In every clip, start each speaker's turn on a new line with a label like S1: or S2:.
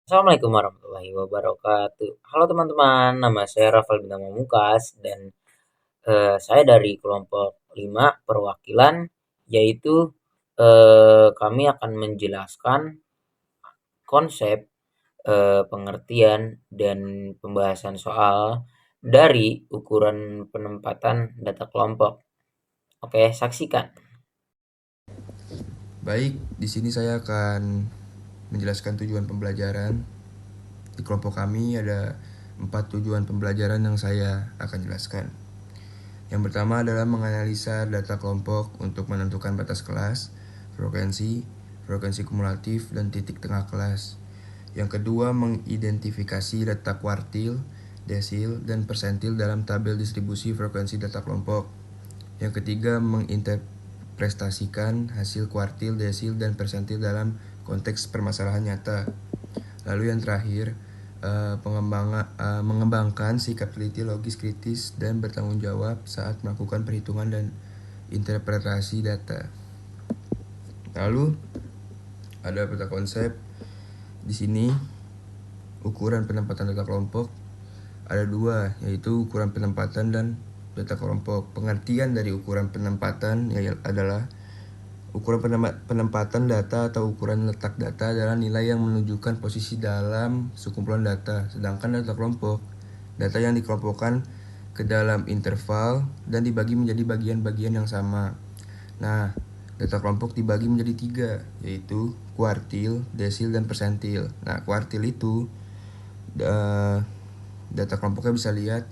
S1: Assalamualaikum warahmatullahi wabarakatuh. Halo teman-teman, nama saya Rafael Bintang Pamungkas dan saya dari kelompok 5 perwakilan, yaitu kami akan menjelaskan konsep, pengertian dan pembahasan soal dari ukuran penempatan data kelompok. Oke, saksikan.
S2: Baik, di sini saya akan menjelaskan tujuan pembelajaran. Di kelompok kami ada 4 tujuan pembelajaran yang saya akan jelaskan. Yang pertama adalah menganalisa data kelompok untuk menentukan batas kelas, frekuensi kumulatif, dan titik tengah kelas. Yang kedua, mengidentifikasi data kuartil, desil, dan persentil dalam tabel distribusi frekuensi data kelompok. Yang ketiga, menginterpretasikan hasil kuartil, desil, dan persentil dalam konteks permasalahan nyata. Lalu yang terakhir, mengembangkan sikap teliti, logis, kritis, dan bertanggung jawab saat melakukan perhitungan dan interpretasi data. Lalu ada peta konsep. Di sini ukuran penempatan data kelompok ada dua, yaitu ukuran penempatan dan data kelompok. Pengertian dari ukuran penempatan adalah ukuran penempatan data atau ukuran letak data adalah nilai yang menunjukkan posisi dalam sekumpulan data. Sedangkan data kelompok, data yang dikelompokkan ke dalam interval dan dibagi menjadi bagian-bagian yang sama. Nah, data kelompok dibagi menjadi 3, yaitu kuartil, desil, dan persentil. Nah, kuartil itu data kelompoknya bisa lihat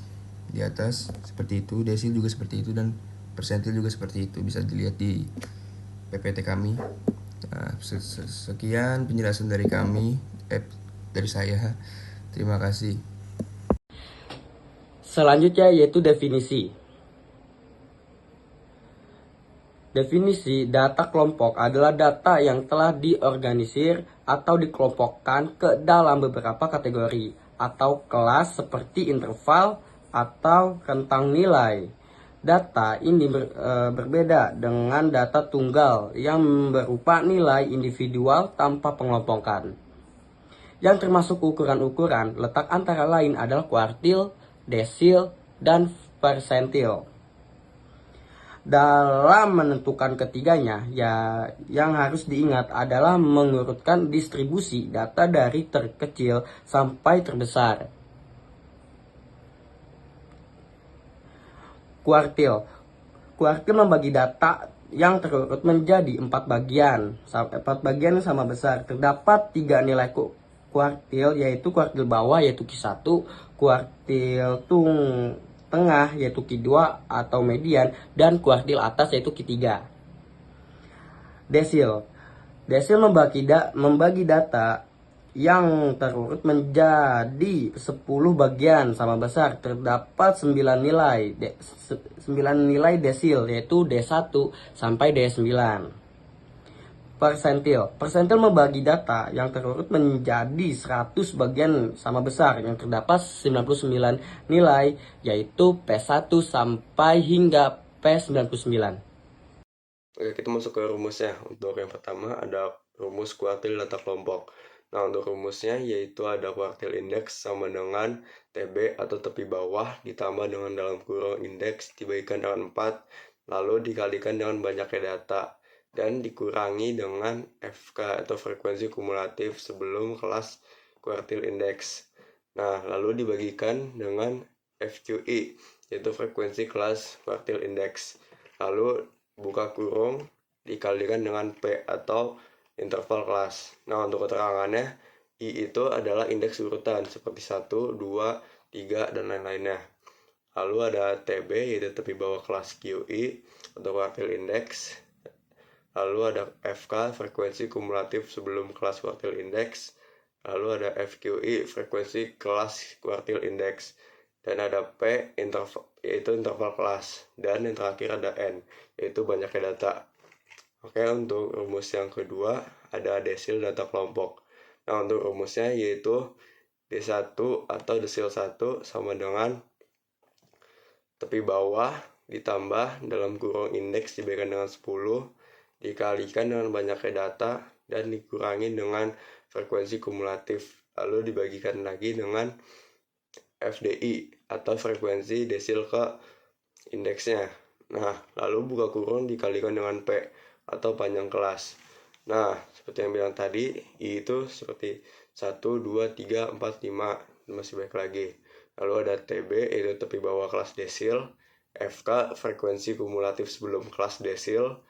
S2: di atas seperti itu, desil juga seperti itu, dan persentil juga seperti itu. Bisa dilihat di PPT kami. Nah, sekian penjelasan dari kami, dari saya. Terima kasih.
S3: Selanjutnya yaitu definisi. Definisi data kelompok adalah data yang telah diorganisir atau dikelompokkan ke dalam beberapa kategori atau kelas seperti interval atau rentang nilai. Data ini berbeda dengan data tunggal yang berupa nilai individual tanpa pengelompokan. Yang termasuk ukuran-ukuran letak antara lain adalah kuartil, desil, dan persentil. Dalam menentukan ketiganya, ya yang harus diingat adalah mengurutkan distribusi data dari terkecil sampai terbesar. Kuartil. Kuartil membagi data yang terurut menjadi 4 bagian. 4 bagian yang sama besar. Terdapat 3 nilai kuartil, yaitu kuartil bawah yaitu Q1, kuartil tengah yaitu Q2 atau median, dan kuartil atas yaitu Q3. Desil. Desil membagi data yang terurut menjadi 10 bagian sama besar. Terdapat 9 nilai desil, yaitu D1 sampai D9. Persentil. Persentil membagi data yang terurut menjadi 100 bagian sama besar yang terdapat 99 nilai, yaitu P1 sampai hingga P99.
S4: Oke, kita masuk ke rumusnya. Untuk yang pertama ada rumus kuartil data kelompok. Nah, untuk rumusnya yaitu ada kuartil indeks sama dengan TB atau tepi bawah ditambah dengan dalam kurung indeks diberikan dengan 4, lalu dikalikan dengan banyaknya data, dan dikurangi dengan FK atau frekuensi kumulatif sebelum kelas kuartil indeks. Nah, lalu dibagikan dengan FQI, yaitu frekuensi kelas kuartil indeks. Lalu buka kurung dikalikan dengan P atau interval kelas. Nah, untuk keterangannya, I itu adalah indeks urutan seperti 1, 2, 3, dan lain-lainnya. Lalu ada TB yaitu tepi bawah kelas QI untuk kuartil indeks. Lalu ada FK frekuensi kumulatif sebelum kelas kuartil indeks. Lalu ada FQI frekuensi kelas kuartil indeks. Dan ada P yaitu interval kelas. Dan yang terakhir ada N yaitu banyaknya data. Oke, untuk rumus yang kedua ada desil data kelompok. Nah, untuk rumusnya yaitu D1 atau desil 1 sama dengan tepi bawah ditambah dalam kurung indeks diberikan dengan 10 dikalikan dengan banyaknya data dan dikurangi dengan frekuensi kumulatif lalu dibagikan lagi dengan FDI atau frekuensi desil ke indeksnya. Nah, lalu buka kurung dikalikan dengan P atau panjang kelas. Nah, seperti yang bilang tadi, I itu seperti 1, 2, 3, 4, 5, masih baik lagi. Lalu ada TB, yaitu tepi bawah kelas desil, FK, frekuensi kumulatif sebelum kelas desil,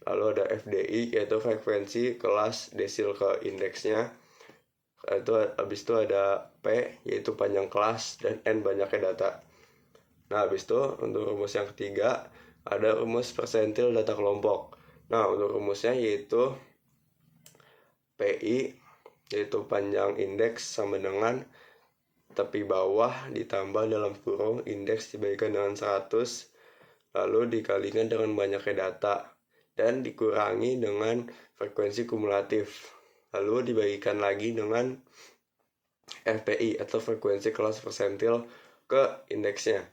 S4: lalu ada FDI, yaitu frekuensi kelas desil ke indeksnya. Habis itu ada P, yaitu panjang kelas, dan N banyaknya data. Nah, habis itu untuk rumus yang ketiga, ada rumus persentil data kelompok. Nah, untuk rumusnya yaitu PI, yaitu panjang indeks sama dengan tepi bawah ditambah dalam kurung indeks diberikan dengan 100, lalu dikalikan dengan banyaknya data, dan dikurangi dengan frekuensi kumulatif, lalu dibagikan lagi dengan FPI atau frekuensi kelas persentil ke indeksnya.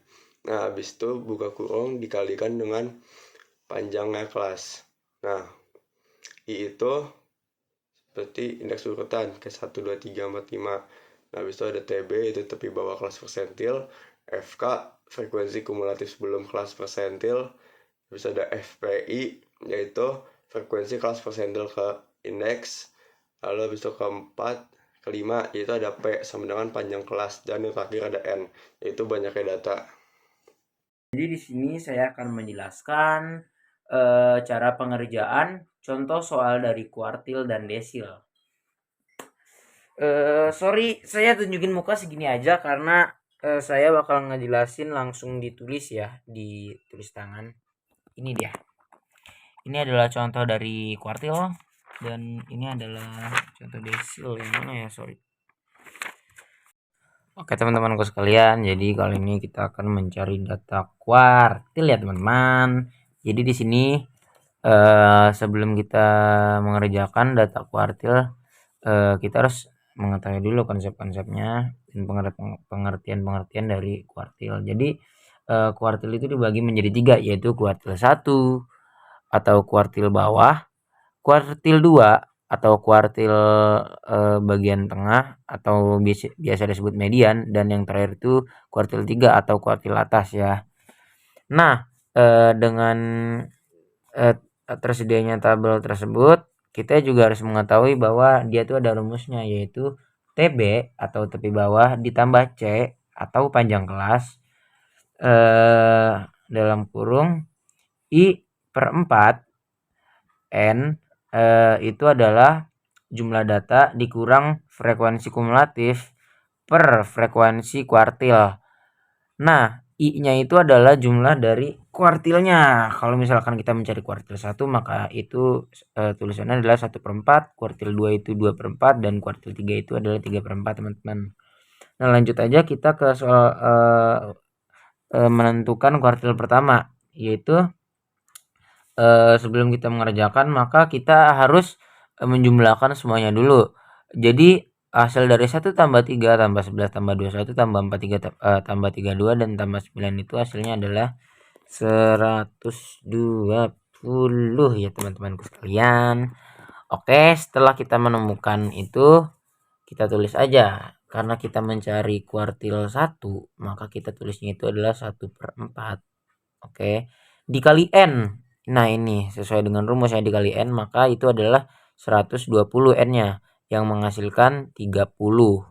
S4: Nah, habis itu buka kurung dikalikan dengan panjangnya kelas. Nah, I itu seperti indeks urutan ke 1, 2, 3, 4, 5. Nah, habis itu ada TB, itu tepi bawah kelas persentil. FK, frekuensi kumulatif sebelum kelas persentil. Habis ada FPI, yaitu frekuensi kelas persentil ke indeks. Lalu habis itu kelima, yaitu ada P sama dengan panjang kelas. Dan yang terakhir ada N, yaitu banyaknya data.
S1: Jadi di sini saya akan menjelaskan cara pengerjaan contoh soal dari kuartil dan desil. Sorry, saya tunjukin muka segini aja karena saya bakal ngejelasin langsung ditulis ya, di tulis tangan. Ini dia. Ini adalah contoh dari kuartil dan ini adalah contoh desil. Yang mana ya? Sorry. Oke teman-temanku sekalian, jadi kali ini kita akan mencari data kuartil ya teman-teman. Jadi di sini sebelum kita mengerjakan data kuartil, kita harus mengetahui dulu konsep-konsepnya dan pengertian-pengertian dari kuartil. Jadi kuartil itu dibagi menjadi 3, yaitu kuartil 1 atau kuartil bawah, kuartil 2 atau kuartil bagian tengah atau biasa disebut median, dan yang terakhir itu kuartil 3 atau kuartil atas ya. Nah, dengan tersedianya tabel tersebut, kita juga harus mengetahui bahwa dia itu ada rumusnya, yaitu TB atau tepi bawah ditambah C atau panjang kelas dalam kurung I per 4 N itu adalah jumlah data dikurang frekuensi kumulatif per frekuensi kuartil. Nah, I-nya itu adalah jumlah dari kuartilnya. Kalau misalkan kita mencari kuartil 1, maka itu tulisannya adalah 1/4, kuartil 2 itu 2/4, dan kuartil 3 itu adalah 3/4 teman-teman. Nah, lanjut aja kita ke soal menentukan kuartil pertama, yaitu sebelum kita mengerjakan maka kita harus menjumlahkan semuanya dulu. Jadi hasil dari 1 tambah 3 tambah 11 tambah 21 tambah 43 tambah 32 dan tambah 9 itu hasilnya adalah 120 ya teman-temanku sekalian. Oke, setelah kita menemukan itu, kita tulis aja. Karena kita mencari kuartil 1, maka kita tulisnya itu adalah 1/4. Oke, dikali N. Nah, ini sesuai dengan rumus yang dikali N, maka itu adalah 120 N-nya yang menghasilkan 30.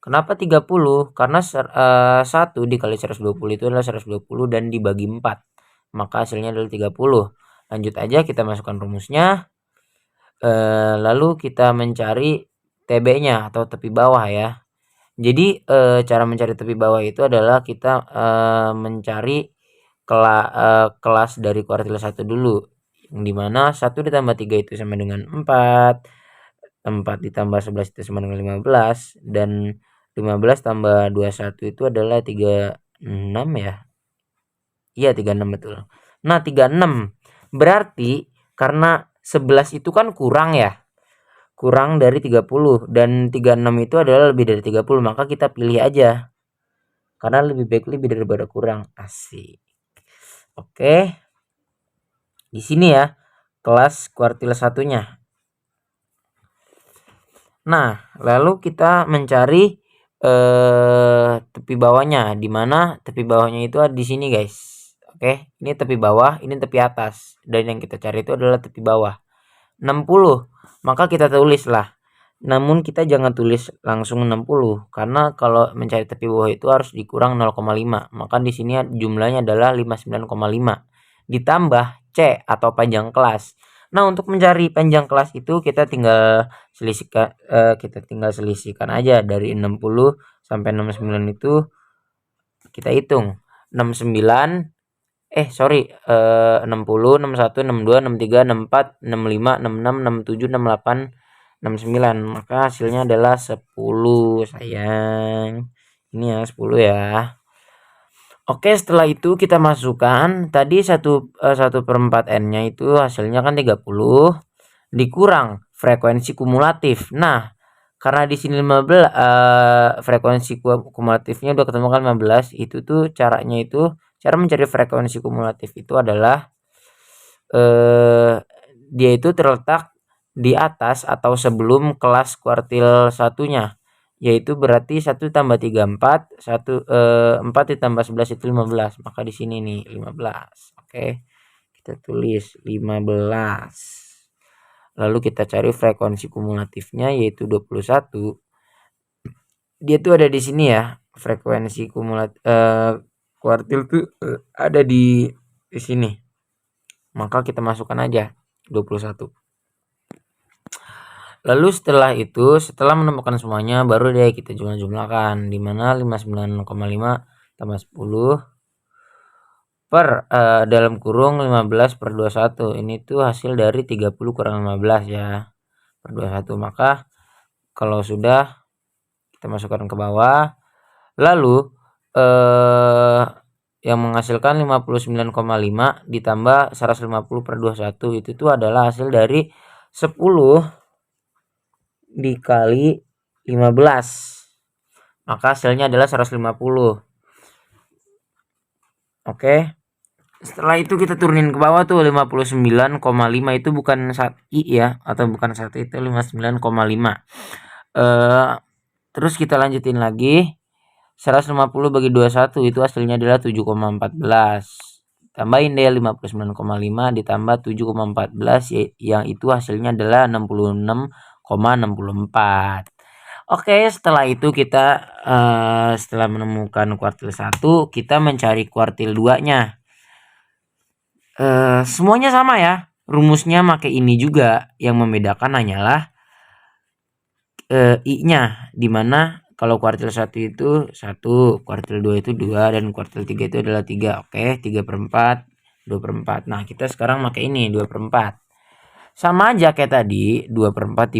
S1: Kenapa 30? Karena 1 dikali 120 itu adalah 120 dan dibagi 4. Maka hasilnya adalah 30. Lanjut aja kita masukkan rumusnya. Lalu kita mencari TB-nya atau tepi bawah ya. Jadi cara mencari tepi bawah itu adalah kita mencari kelas dari kuartil 1 dulu, yang dimana 1 ditambah 3 itu sama dengan 4, 4 ditambah 11 itu sama dengan 15, dan 15 tambah 21 itu adalah 36 ya. Iya 36 betul. Nah 36 berarti karena 11 itu kan kurang ya, kurang dari 30, dan 36 itu adalah lebih dari 30, maka kita pilih aja karena lebih baik lebih daripada kurang. Asik. Oke, di sini ya kelas kuartil 1-nya. Nah, lalu kita mencari tepi bawahnya, di mana tepi bawahnya itu ada di sini, guys. Oke, ini tepi bawah, ini tepi atas. Dan yang kita cari itu adalah tepi bawah. 60. Maka kita tulislah. Namun kita jangan tulis langsung 60 karena kalau mencari tepi bawah itu harus dikurang 0,5. Maka di sini jumlahnya adalah 59,5 ditambah C atau panjang kelas. Nah, untuk mencari panjang kelas itu kita tinggal selisihkan aja dari 60 sampai 69 itu kita hitung. 69 60, 61, 62, 63, 64, 65, 66, 67, 68, 69. Maka hasilnya adalah 10, sayang. Ini ya 10 ya. Oke, setelah itu kita masukkan tadi 1/4 N-nya itu hasilnya kan 30 dikurang frekuensi kumulatif. Nah, karena di sini 15 frekuensi kumulatifnya udah ketemu kan 15, itu tuh cara mencari frekuensi kumulatif itu adalah dia itu terletak di atas atau sebelum kelas kuartil satunya, yaitu berarti 1 tambah 3 4, 4 ditambah 11 itu 15. Maka di sini nih 15. Oke, kita tulis 15. Lalu kita cari frekuensi kumulatifnya yaitu 21. Dia tuh ada di sini ya, frekuensi kuartil tuh ada di sini. Maka kita masukkan aja 21. Lalu setelah menemukan semuanya baru deh kita jumlah-jumlahkan, di mana 59,5 tambah 10 per dalam kurung 15 per 21. Ini tuh hasil dari 30 kurang 15 ya, per 21. Maka kalau sudah kita masukkan ke bawah. Lalu yang menghasilkan 59,5 ditambah 150 per 21 itu tuh adalah hasil dari 10 dikali 15. Maka hasilnya adalah 150. Oke. Setelah itu kita turunin ke bawah tuh 59,5 itu bukan I ya, atau bukan 1, itu 59,5. Terus kita lanjutin lagi. 150 bagi 21 itu hasilnya adalah 7,14. Tambahin deh 59,5 ditambah 7,14 yang itu hasilnya adalah 66,64. Oke, setelah itu kita setelah menemukan kuartil 1, kita mencari kuartil 2-nya. Semuanya sama ya. Rumusnya pakai ini juga. Yang membedakan hanyalah I-nya, dimana kalau kuartil 1 itu 1, kuartil 2 itu 2, dan kuartil 3 itu adalah 3. Oke, 3/4, 2/4. Nah, kita sekarang pakai ini 2/4. Sama aja kayak tadi, 2/4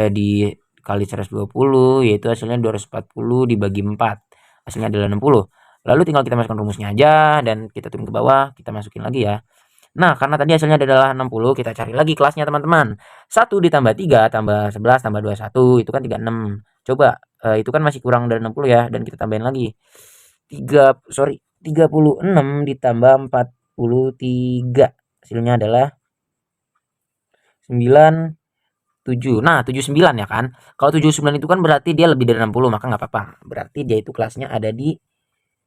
S1: dikali 120, yaitu hasilnya 240 dibagi 4. Hasilnya adalah 60. Lalu tinggal kita masukkan rumusnya aja dan kita turun ke bawah, kita masukin lagi ya. Nah, karena tadi hasilnya adalah 60, kita cari lagi kelasnya teman-teman. 1 ditambah 3 tambah 11 tambah 21 itu kan 36. Coba itu kan masih kurang dari 60 ya, dan kita tambahin lagi. 36 ditambah 43. Hasilnya adalah 97. Nah, 79 ya kan. Kalau 79 itu kan berarti dia lebih dari 60, maka nggak apa-apa. Berarti dia itu kelasnya ada di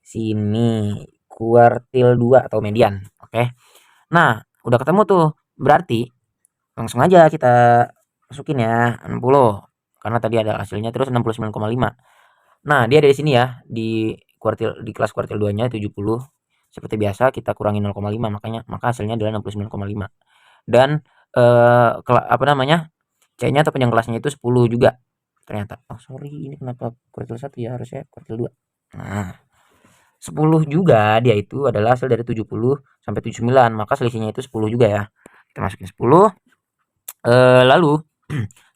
S1: sini, kuartil 2 atau median. Oke. Nah, udah ketemu tuh. Berarti langsung aja kita masukin ya 60. Karena tadi ada hasilnya terus 69,5. Nah, dia ada di sini ya, di kelas kuartil 2-nya 70. Seperti biasa kita kurangi 0,5, maka hasilnya adalah 69,5. Dan C-nya atau panjang kelasnya itu 10 juga. Ternyata. Oh, sorry, ini kenapa kuartil 1 ya, harusnya kuartil 2. Nah, 10 juga dia itu adalah hasil dari 70 sampai 79, maka selisihnya itu 10 juga ya. Kita masukin 10. Lalu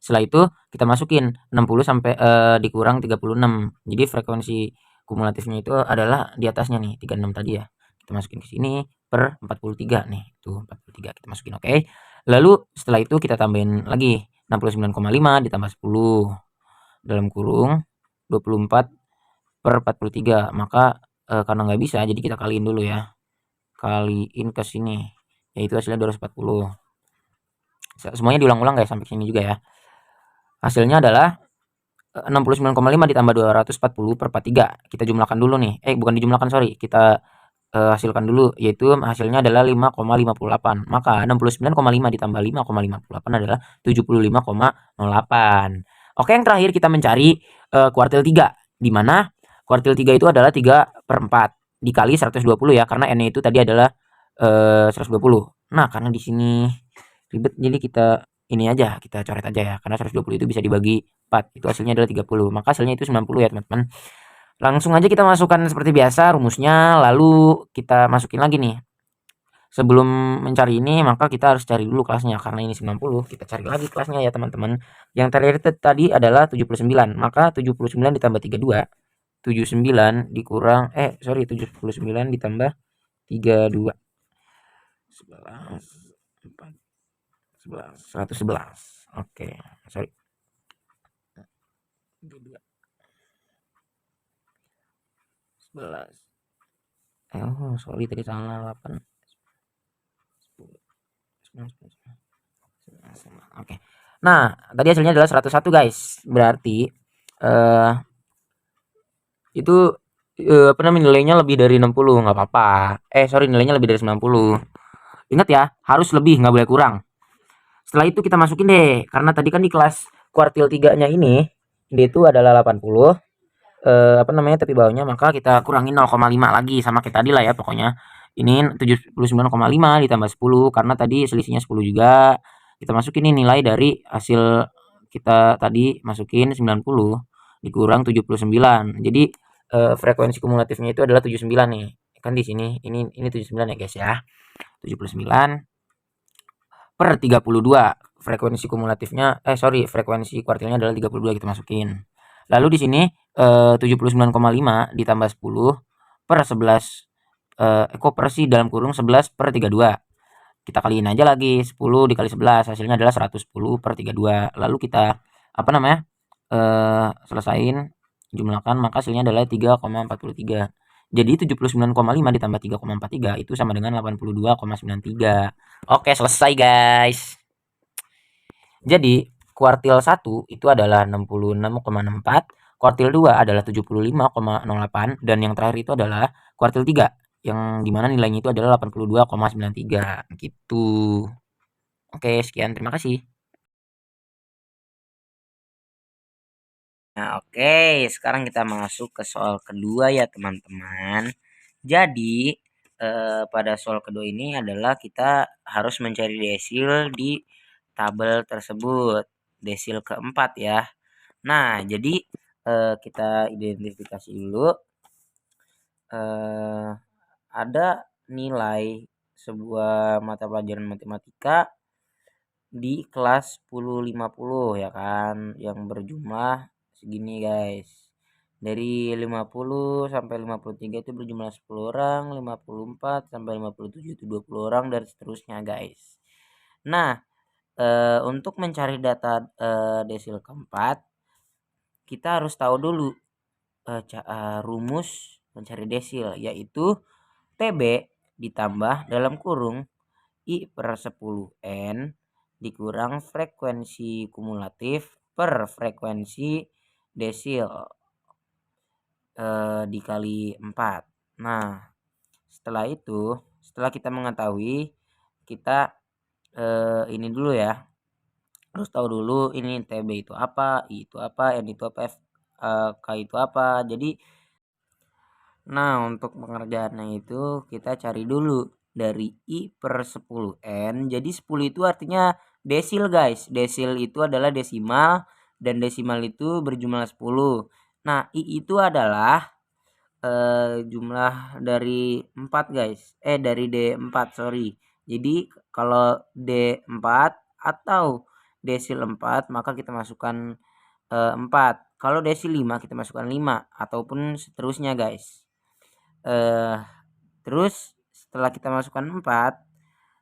S1: setelah itu kita masukin 60 sampai dikurang 36. Jadi frekuensi kumulatifnya itu adalah di atasnya nih, 36 tadi ya. Kita masukin ke sini per 43 nih. Tuh 43 kita masukin, oke. Lalu setelah itu kita tambahin lagi 69,5 ditambah 10 dalam kurung 24 per 43. Maka karena nggak bisa jadi kita kaliin dulu ya. Kaliin ke sini. Yaitu hasilnya 240. Semuanya diulang-ulang guys sampai sini juga ya. Hasilnya adalah 69,5 ditambah 240 per 43. Kita jumlahkan dulu nih. Bukan dijumlahkan, sorry. Kita hasilkan dulu, yaitu hasilnya adalah 5,58. Maka 69,5 ditambah 5,58 adalah 75,08. Oke, yang terakhir kita mencari kuartil 3, di mana kuartil 3 itu adalah 3/4 dikali 120 ya, karena n-nya itu tadi adalah 120. Nah, karena di sini ribet, jadi kita ini aja, kita coret aja ya, karena 120 itu bisa dibagi 4, itu hasilnya adalah 30, maka hasilnya itu 90 ya teman-teman. Langsung aja kita masukkan seperti biasa rumusnya, lalu kita masukin lagi nih. Sebelum mencari ini, maka kita harus cari dulu kelasnya, karena ini 90, kita cari lagi kelasnya ya teman-teman. Yang terakhir tadi adalah 79, maka 79 ditambah 32, 79 dikurang 79 ditambah 32, 11, 4, 11, 111. Oke, sorry. 32, 11. Oh, sorry tadi salah 8. 10, 11. Oke. Nah, tadi hasilnya adalah 101 guys. Berarti itu nilainya lebih dari 60, nggak apa-apa. Sorry, nilainya lebih dari 90. Ingat ya, harus lebih, nggak boleh kurang. Setelah itu kita masukin deh, karena tadi kan di kelas kuartil 3-nya ini dia itu adalah 80, tapi bawahnya, maka kita kurangin 0,5 lagi, sama kayak tadi lah ya pokoknya. Ini 79,5 ditambah 10, karena tadi selisihnya 10 juga. Kita masukin ini nilai dari hasil kita tadi, masukin 90 dikurang 79. Jadi frekuensi kumulatifnya itu adalah 79 nih. Kan di sini ini 79 ya guys ya. 79 per 32. Frekuensi kumulatifnya frekuensi kuartilnya adalah 32, kita masukin. Lalu di sini 79,5 ditambah 10 per 11 koperasi dalam kurung 11 per 32. Kita kaliin aja lagi, 10 dikali 11 hasilnya adalah 110 per 32. Lalu kita selesain, jumlahkan, maka hasilnya adalah 3,43. Jadi 79,5 ditambah 3,43 itu sama dengan 82,93. Oke, selesai guys. Jadi kuartil 1 itu adalah 66,64, kuartil 2 adalah 75,08, dan yang terakhir itu adalah kuartil 3 yang dimana nilainya itu adalah 82,93 gitu. Oke, sekian, terima kasih. Nah, oke, sekarang kita masuk ke soal kedua ya teman-teman. Jadi pada soal kedua ini adalah kita harus mencari desil di tabel tersebut, desil keempat ya. Nah, jadi kita identifikasi dulu. Ada nilai sebuah mata pelajaran matematika di kelas 1050 ya kan, yang berjumlah segini guys. Dari 50 sampai 53 itu berjumlah 10 orang, 54 sampai 57 itu 20 orang, dan seterusnya guys. Nah, untuk mencari data desil keempat, kita harus tahu dulu rumus mencari desil, yaitu TB ditambah dalam kurung I per 10N dikurang frekuensi kumulatif per frekuensi desil dikali 4. Nah, setelah kita mengetahui, kita ini dulu ya, harus tahu dulu ini TB itu apa, I itu apa, N itu apa, K itu apa. Jadi untuk pengerjaannya itu kita cari dulu dari I per 10N. Jadi 10 itu artinya desil guys. Desil itu adalah desimal, dan desimal itu berjumlah 10. Nah, I itu adalah jumlah dari 4 guys. Dari D4, sorry. Jadi kalau D4 atau desil 4, maka kita masukkan 4. Kalau desil 5 kita masukkan 5, ataupun seterusnya guys. Terus setelah kita masukkan 4,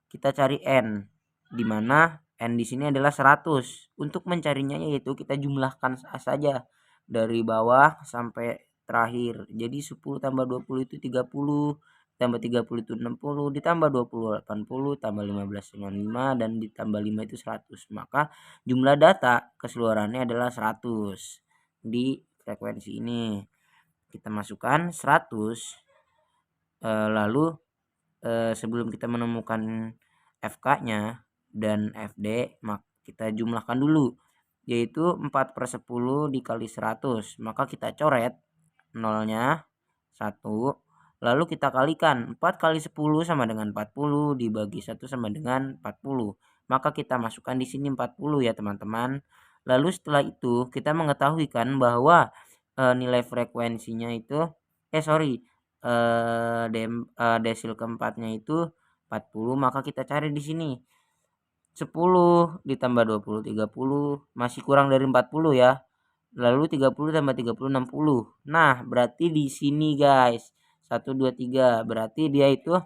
S1: kita cari N, di mana N di sini adalah 100. Untuk mencarinya yaitu kita jumlahkan saja dari bawah sampai terakhir. Jadi 10 tambah 20 itu 30, ditambah 30 itu 60, ditambah 20 80, tambah 15 95, dan ditambah 5 itu 100. Maka jumlah data keseluruhannya adalah 100 di frekuensi ini. Kita masukkan 100, lalu sebelum kita menemukan FK-nya dan FD, maka kita jumlahkan dulu, yaitu 4/10 dikali 100. Maka kita coret nolnya 1, lalu kita kalikan 4 kali 10 sama dengan 40, dibagi 1 sama dengan 40. Maka kita masukkan di sini 40 ya teman-teman. Lalu setelah itu kita mengetahui kan bahwa nilai frekuensinya itu desil keempatnya itu 40, maka kita cari di sini 10 ditambah 20 30, masih kurang dari 40 ya. Lalu 30 tambah 30 60. Nah, berarti di sini guys 1 2 3, berarti dia itu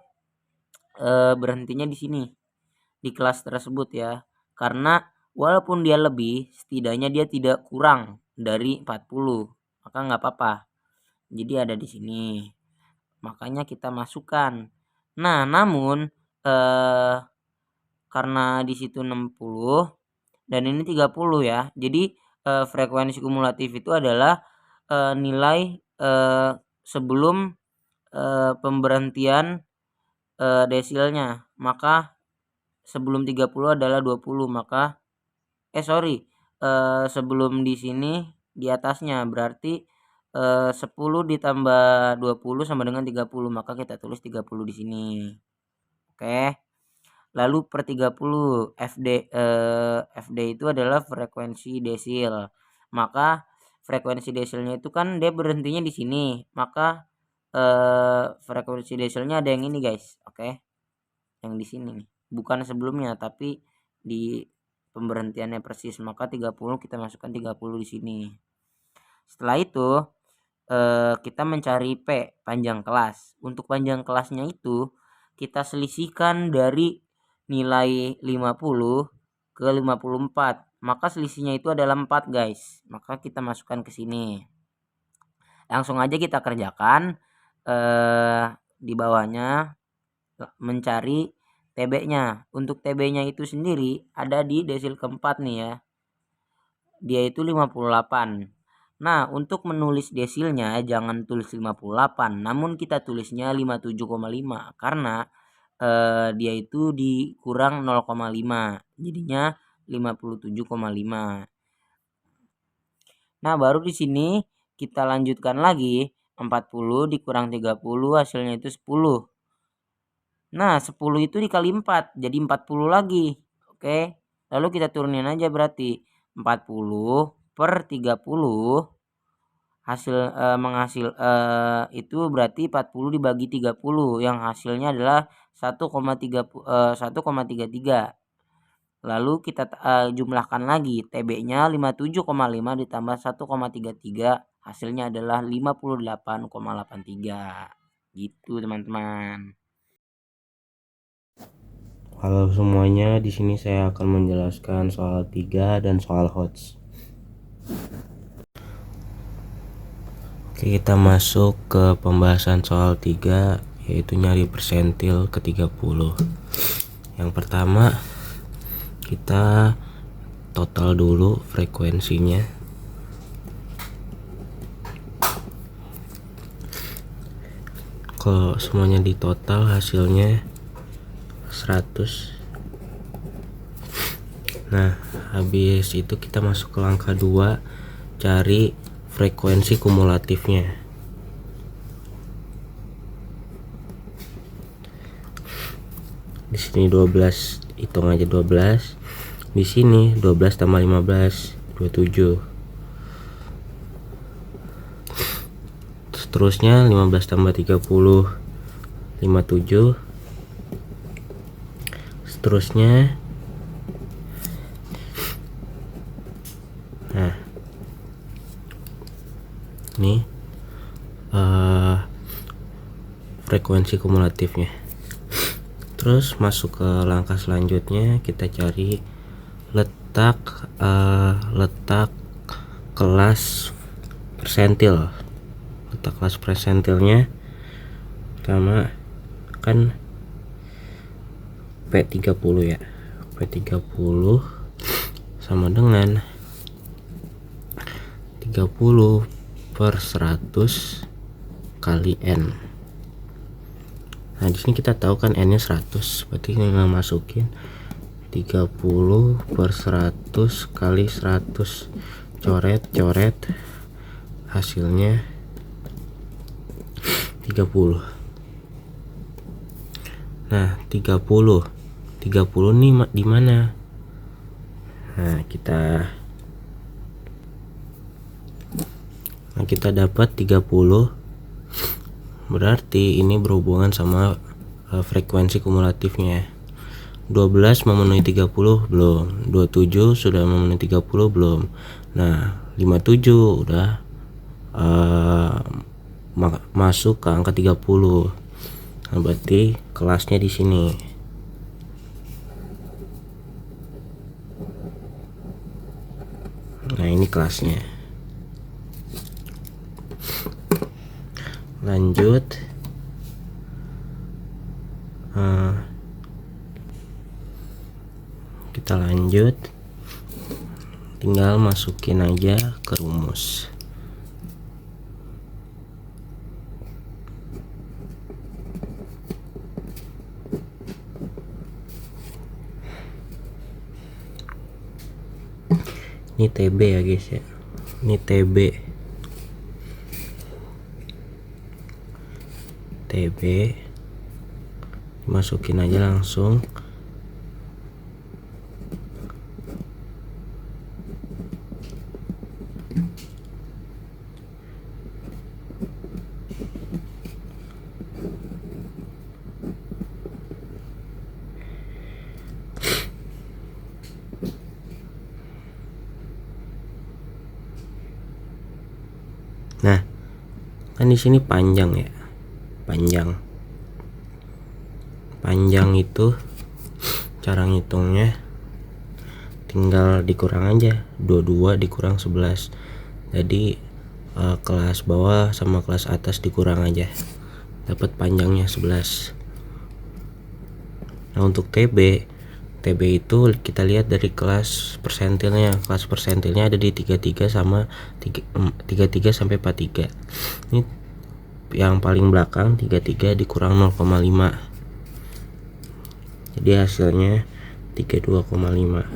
S1: berhentinya di sini, di kelas tersebut ya. Karena walaupun dia lebih, setidaknya dia tidak kurang dari 40, maka nggak apa-apa. Jadi ada di sini. Makanya kita masukkan. Nah, namun karena di situ 60 dan ini 30 ya. Jadi frekuensi kumulatif itu adalah nilai sebelum pemberhentian desilnya. Maka sebelum 30 adalah 20, maka sebelum di sini di atasnya, berarti 10 ditambah 20 sama dengan 30, maka kita tulis 30 di sini. Oke. Lalu per 30 FD itu adalah frekuensi desil. Maka frekuensi desilnya itu kan dia berhentinya di sini. Maka frekuensi desilnya ada yang ini guys. Oke. Yang di sini nih. Bukan sebelumnya tapi di pemberhentiannya persis. Maka 30 kita masukkan 30 di sini. Setelah itu kita mencari P, panjang kelas. Untuk panjang kelasnya itu kita selisihkan dari nilai 50 ke 54. Maka selisihnya itu adalah 4 guys. Maka kita masukkan ke sini. Langsung aja kita kerjakan. Di bawahnya mencari TB-nya. Untuk TB-nya itu sendiri ada di desil keempat nih ya. Dia itu 58. Nah, untuk menulis desilnya jangan tulis 58, namun kita tulisnya 57,5 karena dia itu dikurang 0,5. Jadinya 57,5. Nah, baru di sini kita lanjutkan lagi, 40 dikurang 30 hasilnya itu 10. Nah, 10 itu dikali 4 jadi 40 lagi. Oke. Lalu kita turunin aja, berarti 40 per 30 itu berarti 40 dibagi 30 yang hasilnya adalah 1,33. Lalu kita jumlahkan lagi, TB-nya 57,5 ditambah 1,33 hasilnya adalah 58,83. Gitu teman-teman.
S5: Halo semuanya, di sini saya akan menjelaskan soal 3 dan soal HOTS. Oke, kita masuk ke pembahasan soal 3, yaitu nyari persentil ke 30. Yang pertama, kita total dulu frekuensinya. Kalau semuanya ditotal hasilnya 100. Nah, habis itu kita masuk ke langkah 2, cari frekuensi kumulatifnya. Di sini 12, hitung aja 12. Di sini 12 tambah 15 27. Seterusnya 15 tambah 30 57. Seterusnya nah ini frekuensi kumulatifnya. Terus masuk ke langkah selanjutnya, kita cari letak kelas persentil. Letak kelas persentilnya pertama kan P30 ya. P30 sama dengan 30 per 100 kali N. Nah di sini kita tahu kan N nya 100, berarti tinggal masukin 30 per 100 kali 100, coret hasilnya 30. Nah 30 nih di mana? Nah kita dapat 30, berarti ini berhubungan sama frekuensi kumulatifnya. 12 memenuhi 30 belum, 27 sudah memenuhi 30 belum. Nah 57 udah masuk ke angka 30. Nah, berarti kelasnya di sini. Nah ini kelasnya. Lanjut, kita lanjut, tinggal masukin aja ke rumus. Ini TB ya guys ya, ini TB masukin aja langsung. Nah, kan di sini panjang ya. Panjang itu cara ngitungnya tinggal dikurang aja, 22 dikurang 11. Jadi kelas bawah sama kelas atas dikurang aja, dapat panjangnya 11. Nah, untuk TB itu kita lihat dari kelas persentilnya. Kelas persentilnya ada di 33 sama 33 sampai 43. Ini yang paling belakang 33 dikurang 0,5. Jadi hasilnya 32,5.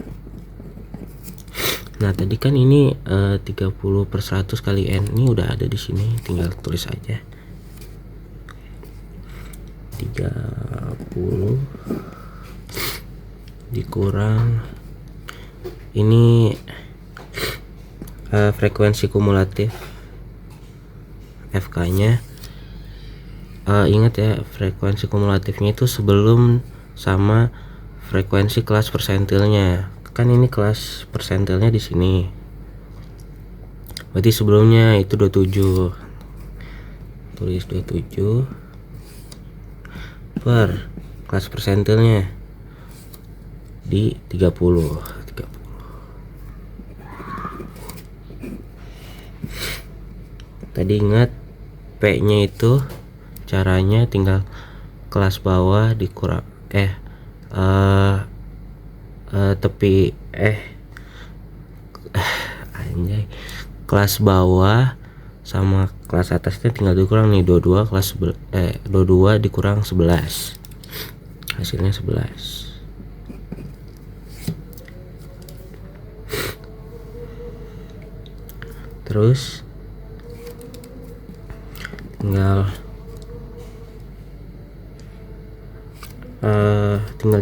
S5: Nah, tadi kan ini 30 per 100 kali N. Ini udah ada di sini, tinggal tulis aja. 30 dikurang ini frekuensi kumulatif FK nya. Ingat ya, frekuensi kumulatifnya itu sebelum sama frekuensi kelas persentilnya. Kan ini kelas persentilnya di sini, berarti sebelumnya itu 27. Tulis 27 per kelas persentilnya di 30. Tadi ingat P nya itu caranya tinggal kelas bawah dikurang kelas bawah sama kelas atasnya tinggal dikurang nih, 22 dikurang 11, hasilnya 11. Terus tinggal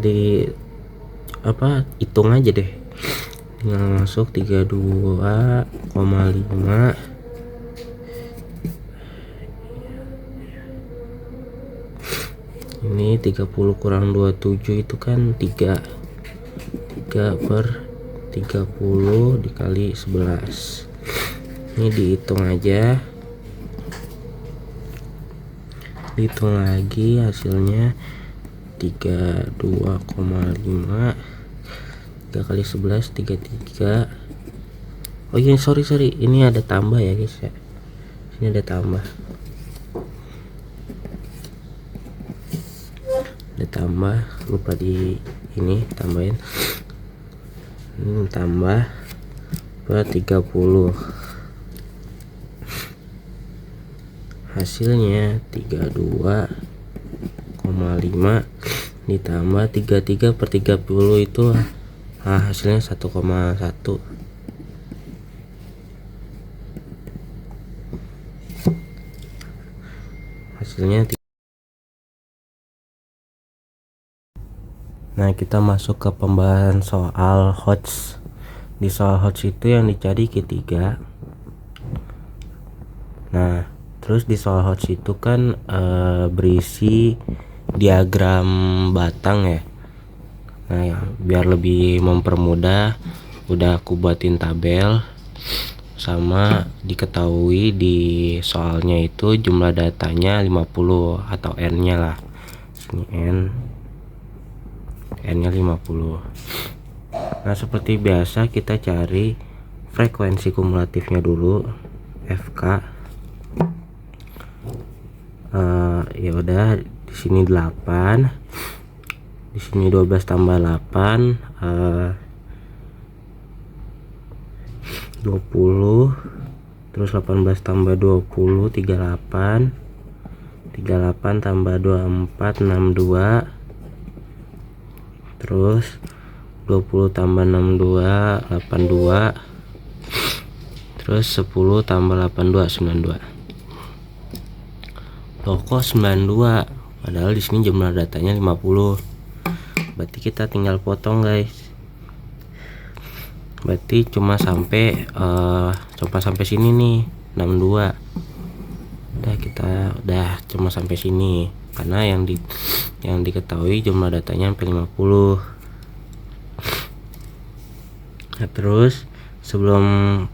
S5: di hitung aja deh, tinggal masuk 32,5 ini 30 kurang 27 itu kan 3 per 30 dikali 11. Ini dihitung aja, dihitung lagi hasilnya 32,5. 3 kali 11 33. Oh iya, sorry ini ada tambah ya guys ya, ini ada tambah. ditambah, lupa di ini tambahin, tambah per 30, hasilnya 32,5 ditambah 33 per 30 itu hasilnya 1,1. Hasilnya Nah, kita masuk ke pembahasan soal HOTS. Di soal HOTS itu yang dicari Q3. Nah, terus di soal HOTS itu kan berisi diagram batang ya. Nah, ya, biar lebih mempermudah, udah aku buatin tabel, sama diketahui di soalnya itu jumlah datanya 50 atau N-nya lah. Sini N-nya 50. Nah, seperti biasa kita cari frekuensi kumulatifnya dulu, FK. Ya udah, di sini 8, di sini 12 tambah 8, 20, terus 18 tambah 20, 38, 38 tambah 24, 62, terus 20 tambah 62, 82, terus 10 tambah 82, 92. Loh, kok 92? Padahal di sini jumlah datanya 50. Berarti kita tinggal potong, guys. Berarti cuma sampai sini nih, 62. Udah cuma sampai sini karena yang diketahui jumlah datanya sampai 50. Nah, terus sebelum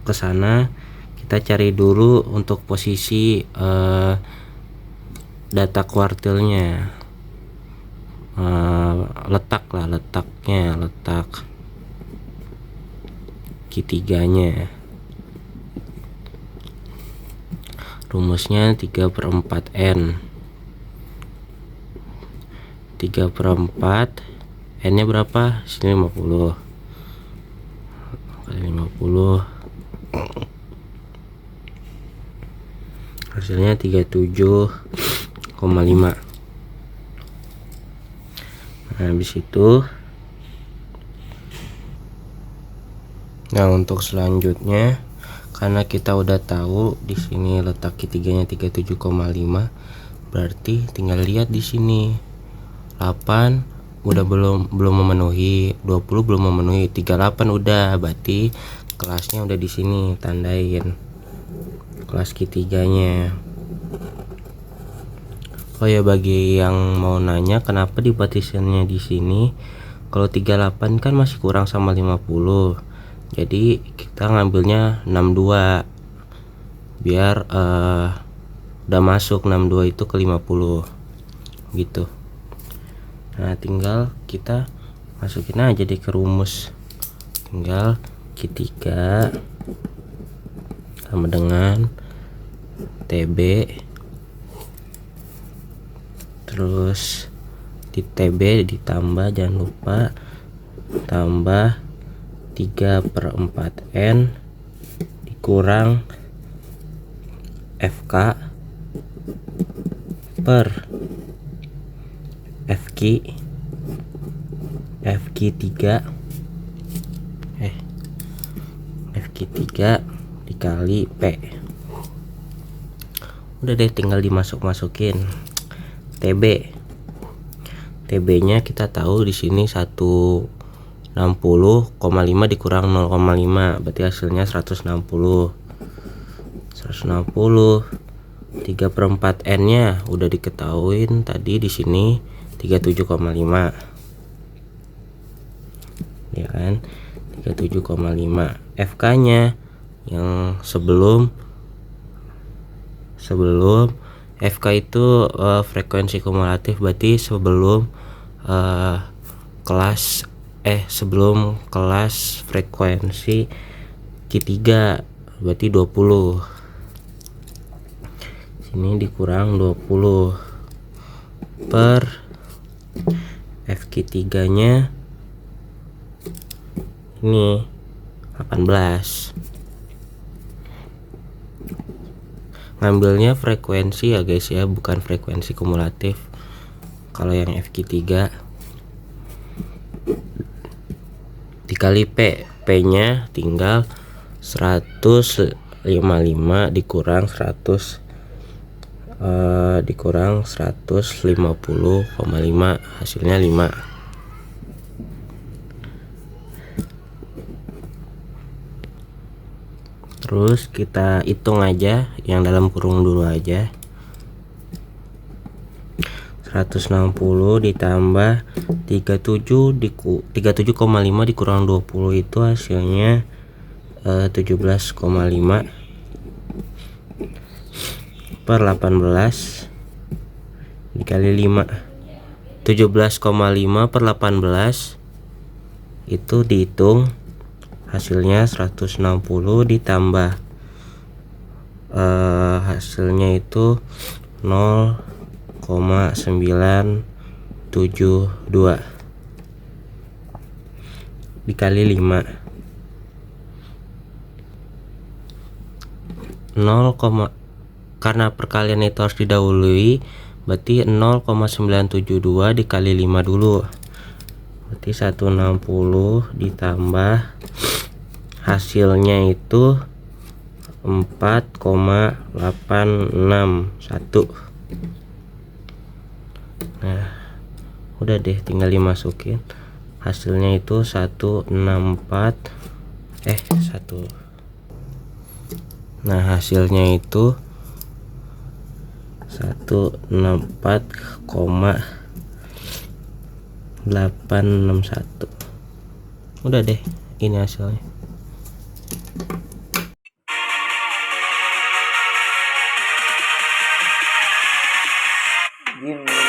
S5: ke sana kita cari dulu untuk posisi data kuartilnya, letak Q3 nya. Rumusnya 3/4 N. 3/4 N nya berapa? Sini 50 kali 50, hasilnya 37,5. Nah, habis itu, untuk selanjutnya, karena kita udah tahu di sini letak Q3 nya 37,5, berarti tinggal lihat di sini 8 udah belum memenuhi, 20 belum memenuhi, 38 udah, berarti kelasnya udah di sini, tandain kelas Q3 nya. Oh ya, bagi yang mau nanya kenapa di partitionnya di sini, kalau 38 kan masih kurang sama 50, jadi kita ngambilnya 62 biar udah masuk 62 itu ke 50 gitu. Nah, tinggal kita masukin aja deh ke rumus. Tinggal Q3 sama dengan TB, terus di TB ditambah, jangan lupa tambah 3/4 N dikurang FK per FQ3 dikali P. Udah deh, tinggal dimasuk-masukin. TB nya kita tahu di sini 160,5 dikurang 0,5, berarti hasilnya 160. 3/4 N nya udah diketahuin tadi, di sini 37,5 ya kan, 37,5. FK nya yang sebelum FK itu frekuensi kumulatif, berarti sebelum kelas frekuensi Q3, berarti 20. Sini dikurang 20 per FQ3 nya ini 18. Ngambilnya frekuensi ya guys ya, bukan frekuensi kumulatif. Kalau yang FQ3 dikali P nya tinggal 155 dikurang 100 dikurang 150,5, hasilnya 5. Terus kita hitung aja yang dalam kurung dulu aja. 160 ditambah 37,5 dikurang 20 itu hasilnya 17,5 per 18 dikali 5. 17,5 per 18 itu dihitung hasilnya 160 ditambah hasilnya itu 0,972 dikali 5. 0, karena perkalian itu harus didahului, berarti 0,972 dikali 5 dulu, berarti 160 ditambah hasilnya itu 4,861. Nah udah deh, tinggal dimasukin hasilnya itu 164 nah hasilnya itu 164,861. Udah deh, ini hasilnya.
S1: Gimana